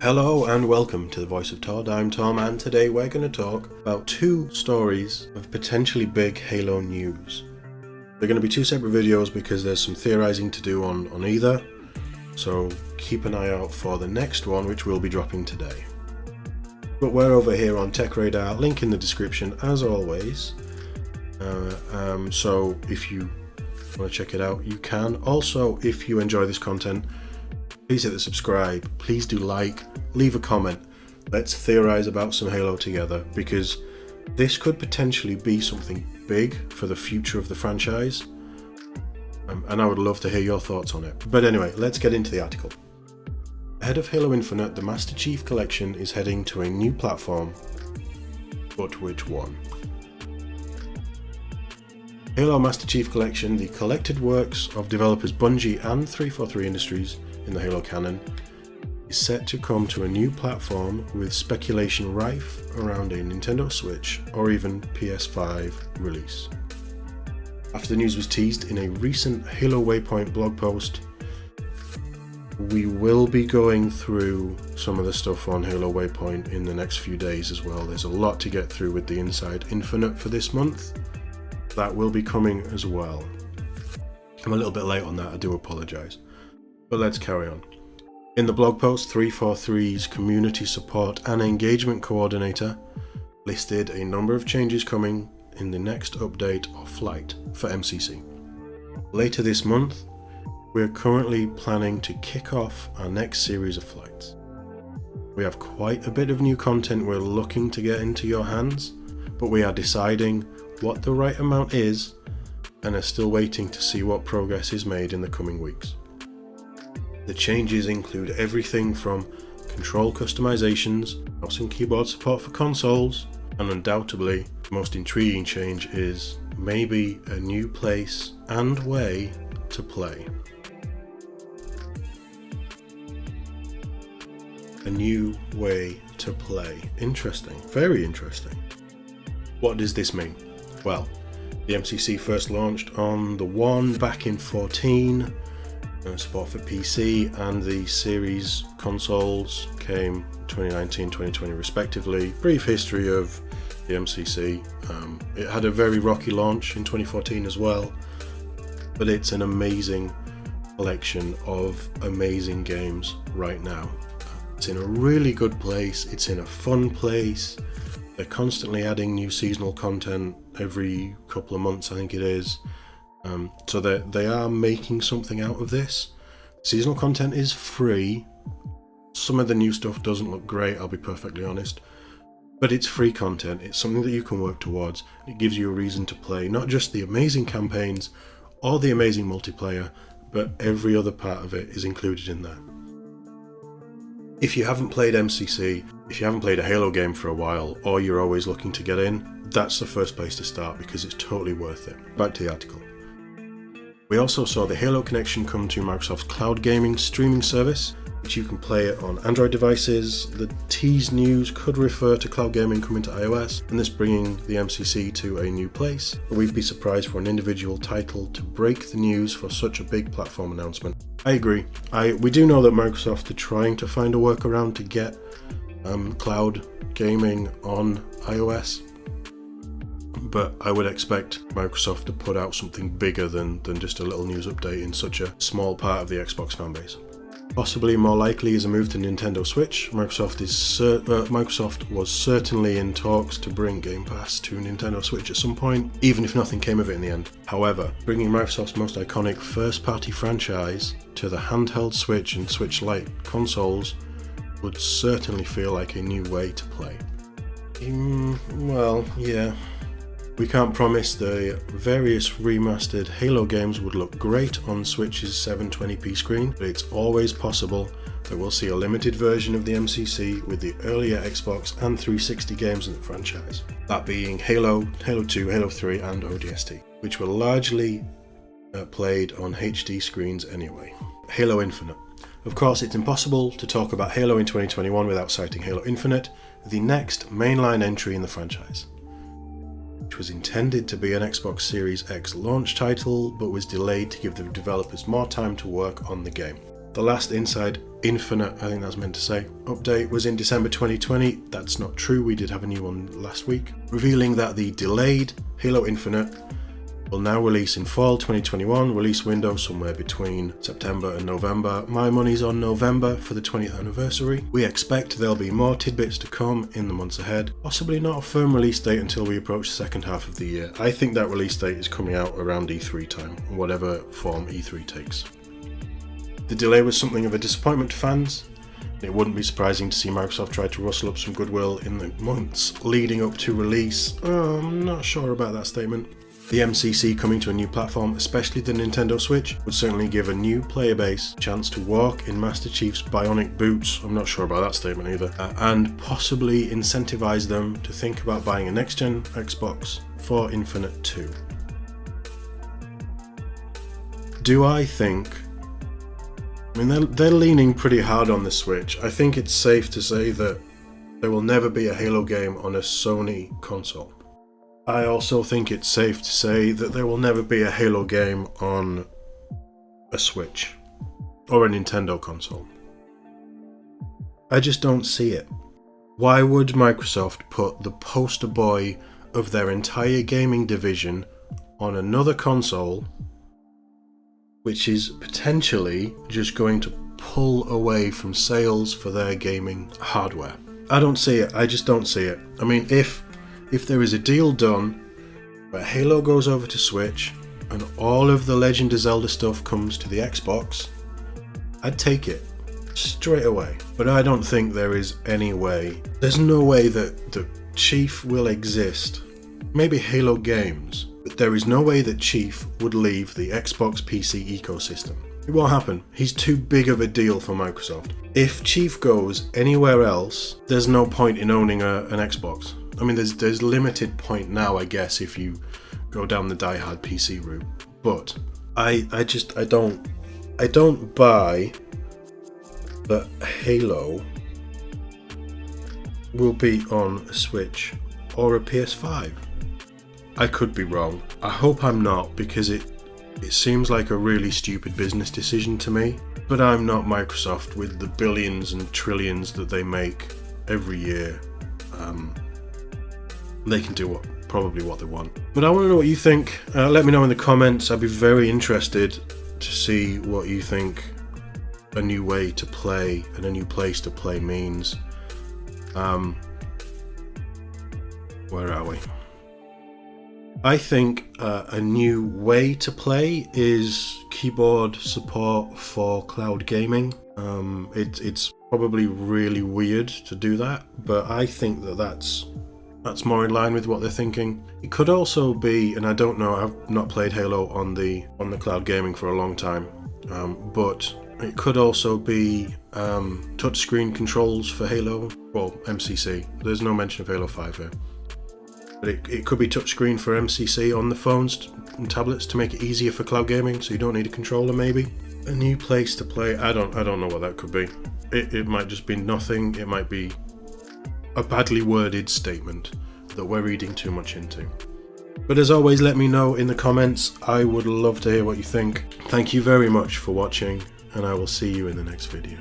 Hello and welcome to the Voice of TOD. I'm Tom, and today we're going to talk about two stories of potentially big Halo news. They're going to be two separate videos because there's some theorizing to do on either, so keep an eye out for the next one, which we'll be dropping today. But we're over here on Tech Radar, link in the description as always, so if you want to check it out you can. Also, if you enjoy this content, please hit the subscribe, please do like, leave a comment. Let's theorize about some Halo together, because this could potentially be something big for the future of the franchise, and I would love to hear your thoughts on it. But anyway, let's get into the article. Ahead of Halo Infinite, the Master Chief Collection is heading to a new platform, but which one? Halo Master Chief Collection, the collected works of developers Bungie and 343 Industries in the Halo canon, is set to come to a new platform, with speculation rife around a Nintendo Switch or even PS5 release. After the news was teased in a recent Halo Waypoint blog post, we will be going through some of the stuff on Halo Waypoint in the next few days as well. There's a lot to get through with the Inside Infinite for this month. That will be coming as well. I'm a little bit late on that, I do apologise. But let's carry on. In the blog post, 343's community support and engagement coordinator listed a number of changes coming in the next update or flight for MCC. Later this month, we're currently planning to kick off our next series of flights. We have quite a bit of new content we're looking to get into your hands, but we are deciding what the right amount is and are still waiting to see what progress is made in the coming weeks. The changes include everything from control customizations, mouse and keyboard support for consoles, and undoubtedly the most intriguing change is maybe a new place and way to play. A new way to play. Interesting, very interesting. What does this mean? Well, the MCC first launched on the One back in 2014, support for PC, and the series consoles came 2019, 2020 respectively. Brief history of the MCC. It had a very rocky launch in 2014 as well, but it's an amazing collection of amazing games right now. It's in a really good place, it's in a fun place. They're constantly adding new seasonal content every couple of months, I think it is. So they are making something out of this. Seasonal content is free. Some of the new stuff doesn't look great, I'll be perfectly honest. But it's free content, it's something that you can work towards. It gives you a reason to play not just the amazing campaigns or the amazing multiplayer, but every other part of it is included in there. If you haven't played MCC, if you haven't played a Halo game for a while, or you're always looking to get in, that's the first place to start because it's totally worth it. Back to the article. We also saw the Halo connection come to Microsoft's cloud gaming streaming service, which you can play it on Android devices. The teased news could refer to cloud gaming coming to iOS, and this bringing the MCC to a new place. But we'd be surprised for an individual title to break the news for such a big platform announcement. I agree. We do know that Microsoft are trying to find a workaround to get cloud gaming on iOS, but I would expect Microsoft to put out something bigger than just a little news update in such a small part of the Xbox fanbase. Possibly more likely is a move to Nintendo Switch. Microsoft was certainly in talks to bring Game Pass to Nintendo Switch at some point, even if nothing came of it in the end. However, bringing Microsoft's most iconic first-party franchise to the handheld Switch and Switch Lite consoles would certainly feel like a new way to play. Well, yeah. We can't promise the various remastered Halo games would look great on Switch's 720p screen, but it's always possible that we'll see a limited version of the MCC with the earlier Xbox and 360 games in the franchise. That being Halo, Halo 2, Halo 3 and ODST, which were largely played on HD screens anyway. Halo Infinite. Of course, it's impossible to talk about Halo in 2021 without citing Halo Infinite, the next mainline entry in the franchise, which was intended to be an Xbox Series X launch title, but was delayed to give the developers more time to work on the game. The last Inside Infinite, I think that's meant to say, update was in December 2020. That's not true, we did have a new one last week, revealing that the delayed Halo Infinite will now release in fall 2021, release window somewhere between September and November. My money's on November for the 20th anniversary. We expect there'll be more tidbits to come in the months ahead, possibly not a firm release date until we approach the second half of the year. I think that release date is coming out around E3 time, whatever form E3 takes. The delay was something of a disappointment to fans. It wouldn't be surprising to see Microsoft try to rustle up some goodwill in the months leading up to release. I'm not sure about that statement. The MCC coming to a new platform, especially the Nintendo Switch, would certainly give a new player base a chance to walk in Master Chief's bionic boots. I'm not sure about that statement either. And possibly incentivize them to think about buying a next-gen Xbox for Infinite 2. Do I think... I mean, they're leaning pretty hard on the Switch. I think it's safe to say that there will never be a Halo game on a Sony console. I also think it's safe to say that there will never be a Halo game on a Switch or a Nintendo console. I just don't see it. Why would Microsoft put the poster boy of their entire gaming division on another console, which is potentially just going to pull away from sales for their gaming hardware? I don't see it. I just don't see it. I mean, if there is a deal done where Halo goes over to Switch and all of the Legend of Zelda stuff comes to the Xbox, I'd take it straight away. But I don't think there is any way. There's no way that the Chief will exist. Maybe Halo games, but there is no way that Chief would leave the Xbox PC ecosystem. It won't happen. He's too big of a deal for Microsoft. If Chief goes anywhere else, there's no point in owning an Xbox. I mean, there's limited point now, I guess, if you go down the die-hard PC route. But I don't buy that Halo will be on a Switch or a PS5. I could be wrong. I hope I'm not, because it seems like a really stupid business decision to me. But I'm not Microsoft with the billions and trillions that they make every year. They can do probably what they want. But I want to know what you think. Let me know in the comments. I'd be very interested to see what you think a new way to play and a new place to play means. Where are we? I think a new way to play is keyboard support for cloud gaming. It's probably really weird to do that, but I think that's more in line with what they're thinking. It could also be, and I don't know, I've not played Halo on the cloud gaming for a long time, but it could also be touchscreen controls for Halo, well, MCC. There's no mention of Halo 5 here. But it could be touchscreen for MCC on the phones and tablets to make it easier for cloud gaming, so you don't need a controller maybe. A new place to play, I don't know what that could be. It might just be nothing, it might be a badly worded statement that we're reading too much into. But as always, let me know in the comments. I would love to hear what you think. Thank you very much for watching, and I will see you in the next video.